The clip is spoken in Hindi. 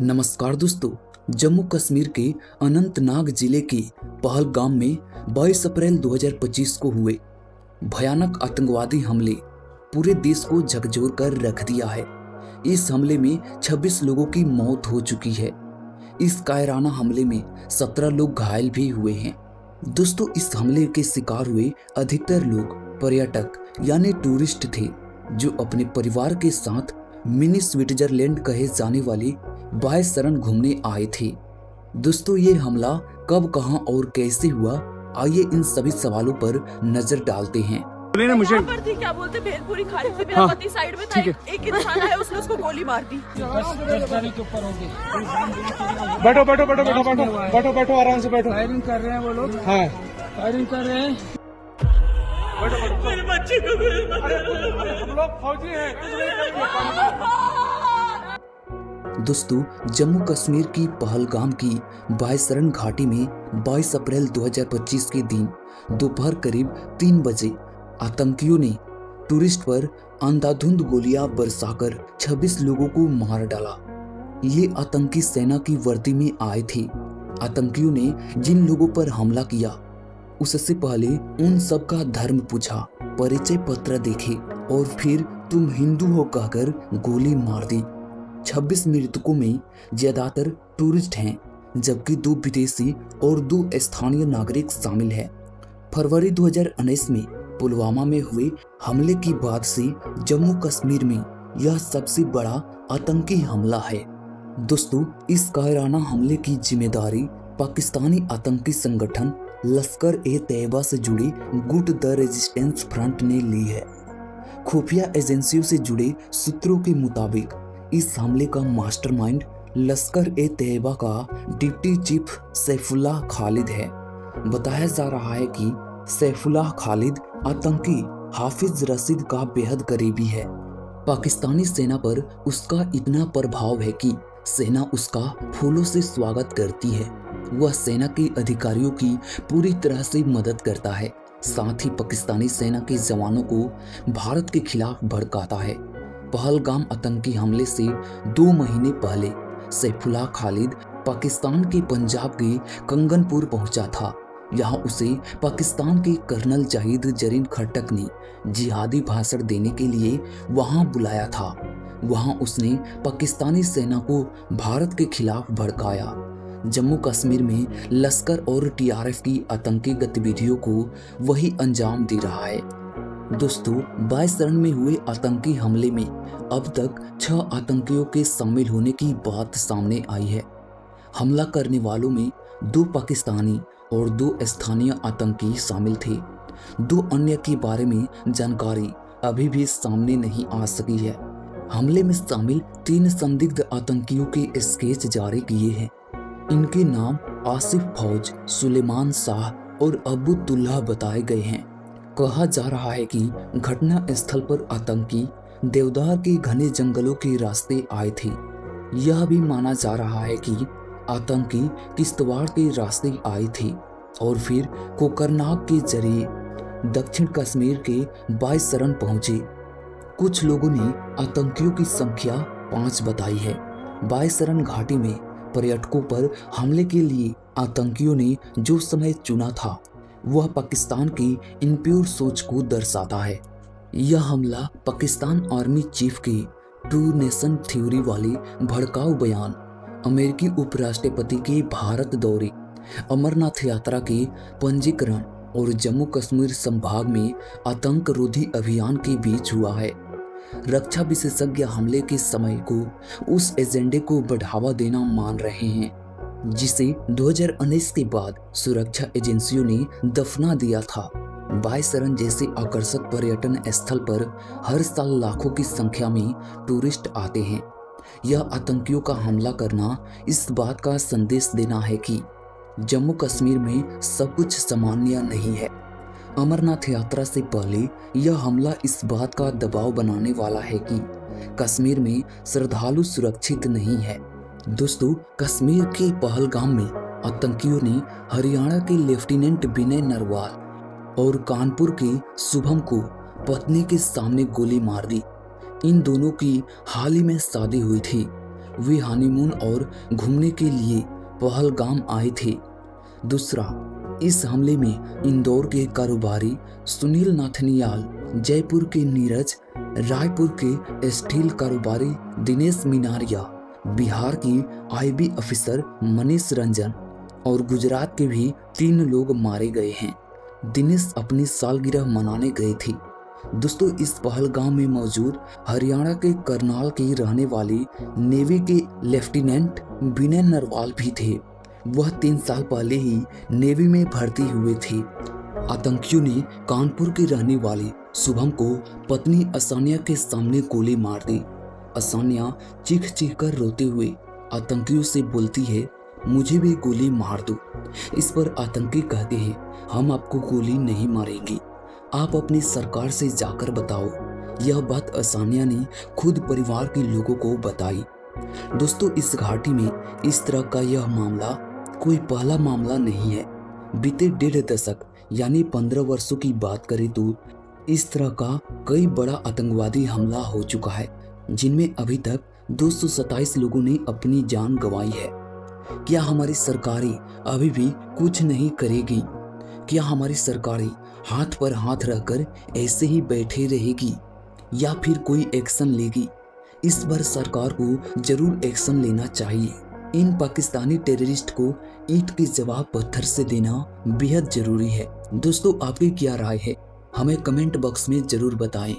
नमस्कार दोस्तों। जम्मू कश्मीर के अनंतनाग जिले के पहलगाम में 22 अप्रैल 2025 को हुए भयानक आतंकवादी हमले पूरे देश को झकझोर कर रख दिया है। इस हमले में 26 लोगों की मौत हो चुकी है। इस कायराना हमले में 17 लोग घायल भी हुए हैं। दोस्तों, इस हमले के शिकार हुए अधिकतर लोग पर्यटक यानी टूरिस्ट थे, जो अपने परिवार के साथ मिनी स्विट्जरलैंड कहे जाने वाले बायसरन घूमने आए थे। दोस्तों, ये हमला कब, कहां और कैसे हुआ, आइए इन सभी सवालों पर नजर डालते हैं। मुझे पर थी, क्या बोलते भेलपुरी खा रही थी, मेरा पति साइड में था, एक इंसान आया, उसने उसको गोली मार दी। बैठो बैठो बैठो बैठो बैठो बैठो बैठो आराम से बैठो। फायरिंग कर रहे हैं वो लोग। हाँ, फायरिंग कर रहे हैं। मेरे बच्चे को हम लोग फौजी हैं। दोस्तों, जम्मू कश्मीर की पहलगाम की बायसरन घाटी में 22 अप्रैल 2025 के दिन दोपहर करीब 3 बजे आतंकियों ने टूरिस्ट पर अंधाधुंध गोलियां बरसाकर 26 लोगों को मार डाला। ये आतंकी सेना की वर्दी में आए थे। आतंकियों ने जिन लोगों पर हमला किया उससे पहले उन सब का धर्म पूछा, परिचय पत्र देखे और फिर तुम हिंदू हो कहकर गोली मार दी। 26 मृतकों में ज्यादातर टूरिस्ट हैं, जबकि 2 विदेशी और 2 स्थानीय नागरिक शामिल हैं। फरवरी 2019 में पुलवामा में हुए हमले के बाद से जम्मू कश्मीर में यह सबसे बड़ा आतंकी हमला है। दोस्तों, इस कायराना हमले की जिम्मेदारी पाकिस्तानी आतंकी संगठन लश्कर-ए-तैयबा से जुड़े गुट द रेजिस्टेंस फ्रंट ने ली है। खुफिया एजेंसियों से जुड़े सूत्रों के मुताबिक इस हमले का मास्टरमाइंड लश्कर-ए-तैयबा का डिप्टी चीफ सैफुल्लाह खालिद है। बताया जा रहा है कि सैफुल्लाह खालिद आतंकी हाफिज रशीद का बेहद करीबी है। पाकिस्तानी सेना पर उसका इतना प्रभाव है कि सेना उसका फूलों से स्वागत करती है। वह सेना के अधिकारियों की पूरी तरह से मदद करता है, साथ ही पाकिस्तानी सेना के जवानों को भारत के खिलाफ भड़काता है। पहलगाम आतंकी हमले से 2 महीने पहले सैफुल्लाह खालिद पाकिस्तान के पंजाब के कंगनपुर पहुंचा था। यहाँ उसे पाकिस्तान के कर्नल जाहिद जरीन खट्टक ने जिहादी भाषण देने के लिए वहां बुलाया था। वहां उसने पाकिस्तानी सेना को भारत के खिलाफ भड़काया। जम्मू कश्मीर में लश्कर और टीआरएफ की आतंकी गतिविधियों को वही अंजाम दे रहा है। दोस्तों, बायसरन में हुए आतंकी हमले में अब तक 6 आतंकियों के शामिल होने की बात सामने आई है। हमला करने वालों में 2 पाकिस्तानी और 2 स्थानीय आतंकी शामिल थे। 2 अन्य के बारे में जानकारी अभी भी सामने नहीं आ सकी है। हमले में शामिल 3 संदिग्ध आतंकियों के स्केच जारी किए हैं। इनके नाम आसिफ फौज, सुलेमान शाह और अबुतुल्लाह बताए गए हैं। कहा जा रहा है कि घटना स्थल पर आतंकी देवदार के घने जंगलों के रास्ते आए थे। यह भी माना जा रहा है कि आतंकी किश्तवाड़ के रास्ते आए थे और फिर कोकरनाग के जरिए दक्षिण कश्मीर के बायसरन पहुंचे। कुछ लोगों ने आतंकियों की संख्या 5 बताई है। बायसरन घाटी में पर्यटकों पर हमले के लिए आतंकियों ने जो समय चुना था वह पाकिस्तान की इनप्योर सोच को दर्शाता है। यह हमला पाकिस्तान आर्मी चीफ के 2 नेशन थ्योरी वाले भड़काऊ बयान, अमेरिकी उपराष्ट्रपति के भारत दौरे, अमरनाथ यात्रा के पंजीकरण और जम्मू कश्मीर संभाग में आतंक रोधी अभियान के बीच हुआ है। रक्षा विशेषज्ञ हमले के समय को उस एजेंडे को बढ़ावा देना मान रहे हैं, जिसे 2019 के बाद सुरक्षा एजेंसियों ने दफना दिया था। बायसरन जैसे आकर्षक पर्यटन स्थल पर हर साल लाखों की संख्या में टूरिस्ट आते हैं। यह आतंकियों का हमला करना इस बात का संदेश देना है कि जम्मू कश्मीर में सब कुछ सामान्य नहीं है। अमरनाथ यात्रा से पहले यह हमला इस बात का दबाव बनाने वाला है कि कश्मीर में श्रद्धालु सुरक्षित नहीं है। दोस्तों, कश्मीर के पहलगाम में आतंकियों ने हरियाणा के लेफ्टिनेंट विनय नरवाल और कानपुर के शुभम को पत्नी के सामने गोली मार दी। इन दोनों की हाल ही में शादी हुई थी। वे हनीमून और घूमने के लिए पहलगाम आए थे। दूसरा, इस हमले में इंदौर के कारोबारी सुनील नाथनियाल, जयपुर के नीरज, रायपुर के स्टील कारोबारी दिनेश मिनारिया, बिहार की आईबी अफसर मनीष रंजन और गुजरात के भी 3 लोग मारे गए हैं। दिनेश अपनी सालगिरह मनाने गए थे। दोस्तों, इस पहलगाम में मौजूद हरियाणा के करनाल की रहने वाली नेवी के लेफ्टिनेंट विनय नरवाल भी थे। वह 3 साल पहले ही नेवी में भर्ती हुए थे। आतंकियों ने कानपुर के रहने वाले शुभम को पत्नी असानिया के सामने गोली मार दी। असानिया चीख चीख कर रोते हुए आतंकियों से बोलती है, मुझे भी गोली मार दो। इस पर आतंकी कहते हैं, हम आपको गोली नहीं मारेंगे, आप अपनी सरकार से जाकर बताओ। यह बात असानिया ने खुद परिवार के लोगों को बताई। दोस्तों, इस घाटी में इस तरह का यह मामला कोई पहला मामला नहीं है। बीते 1.5 दशक यानी 15 वर्षों की बात करें तो इस तरह का कई बड़ा आतंकवादी हमला हो चुका है, जिनमें अभी तक 227 लोगों ने अपनी जान गंवाई है। क्या हमारी सरकारें अभी भी कुछ नहीं करेगी? क्या हमारी सरकारें हाथ पर हाथ रखकर ऐसे ही बैठे रहेगी या फिर कोई एक्शन लेगी? इस बार सरकार को जरूर एक्शन लेना चाहिए। इन पाकिस्तानी टेररिस्ट को ईंट के जवाब पत्थर से देना बेहद जरूरी है। दोस्तों, आपकी क्या राय है? हमें कमेंट बॉक्स में जरूर बताएं।